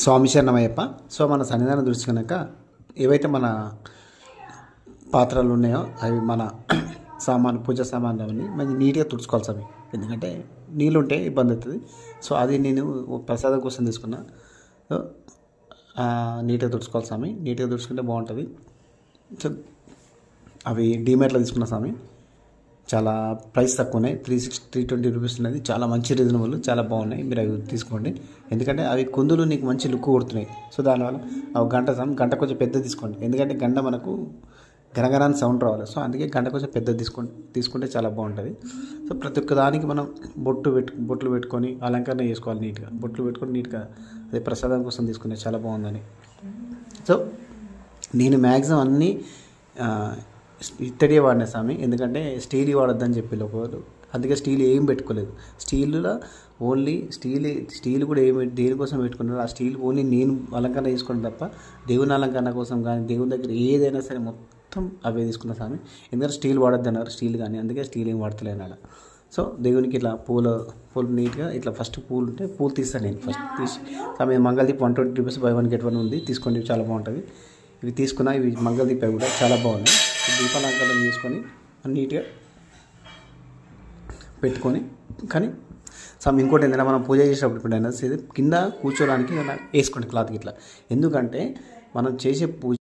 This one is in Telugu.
స్వామి శరణమయ్యప్ప. సో మన సన్నిధానం దృష్టికనక ఏవైతే మన పాత్రలు ఉన్నాయో అవి మన సామాను పూజ సామాన్లు అవన్నీ మంచి నీట్గా తుడుచుకోవాలి స్వామి. ఎందుకంటే నీళ్ళు ఉంటే ఇబ్బంది అవుతుంది. సో అది నేను ప్రసాదం కోసం తీసుకున్నా. సో నీట్గా తుడుచుకోవాలి స్వామి. నీట్గా తుడుచుకుంటే బాగుంటుంది. సో అవి డీమార్ట్లో తీసుకున్న స్వామి. చాలా ప్రైస్ తక్కువ ఉన్నాయి. 320 రూపీస్ ఉన్నది. చాలా మంచి రీజనబుల్, చాలా బాగున్నాయి. మీరు అవి తీసుకోండి. ఎందుకంటే అవి కుందులు నీకు మంచి లుక్ కొడుతున్నాయి. సో దానివల్ల అవి గంట కొంచెం పెద్ద తీసుకోండి. ఎందుకంటే గంట మనకు గనగనాన్ని సౌండ్ రావాలి. సో అందుకే గంట కొంచెం పెద్ద తీసుకుంటే చాలా బాగుంటుంది. సో ప్రతి ఒక్క దానికి మనం బొట్లు పెట్టుకొని అలంకరణ చేసుకోవాలి. నీట్గా బొట్లు పెట్టుకొని నీట్గా అదే ప్రసాదం కోసం తీసుకునే చాలా బాగుందని. సో నేను మ్యాక్సిమం అన్నీ ఇత్తడియే వాడినా స్వామి. ఎందుకంటే స్టీల్ వాడొద్దని చెప్పి ఒకరు, అందుకే స్టీల్ ఏం పెట్టుకోలేదు. స్టీల్లో ఓన్లీ స్టీల్ కూడా దేనికోసం పెట్టుకున్నారు. ఆ స్టీల్ ఓన్లీ నేను అలంకరణ చేసుకున్నాను తప్ప దేవుని అలంకరణ కోసం కానీ దేవుని దగ్గర ఏదైనా సరే మొత్తం అవే తీసుకున్నా స్వామి. ఎందుకంటే స్టీల్ వాడొద్దు అన్నారు, స్టీల్ కానీ, అందుకే స్టీల్ ఏం వాడతలేనాడ. సో దేవునికి ఇట్లా పూలు నీట్గా ఇట్లా ఫస్ట్ పూలు ఉంటే పూలు తీస్తాను నేను. ఫస్ట్ తీసి స్వామి మంగళదీప్ 120 రూపీస్ బై 1 get 1 ఉంది, తీసుకోండి, చాలా బాగుంటుంది. ఇవి తీసుకున్నా, ఇవి మంగళదీప్ అవి కూడా చాలా బాగున్నాయి. దీపాలంకరణ తీసుకొని నీట్గా పెట్టుకొని, కానీ సమ్ ఇంకోటి ఏంటంటే మనం పూజ చేసేటప్పుడు ఇప్పుడు కింద కూర్చోడానికి వేసుకోండి క్లాత్ ఇట్లా. ఎందుకంటే మనం చేసే పూజ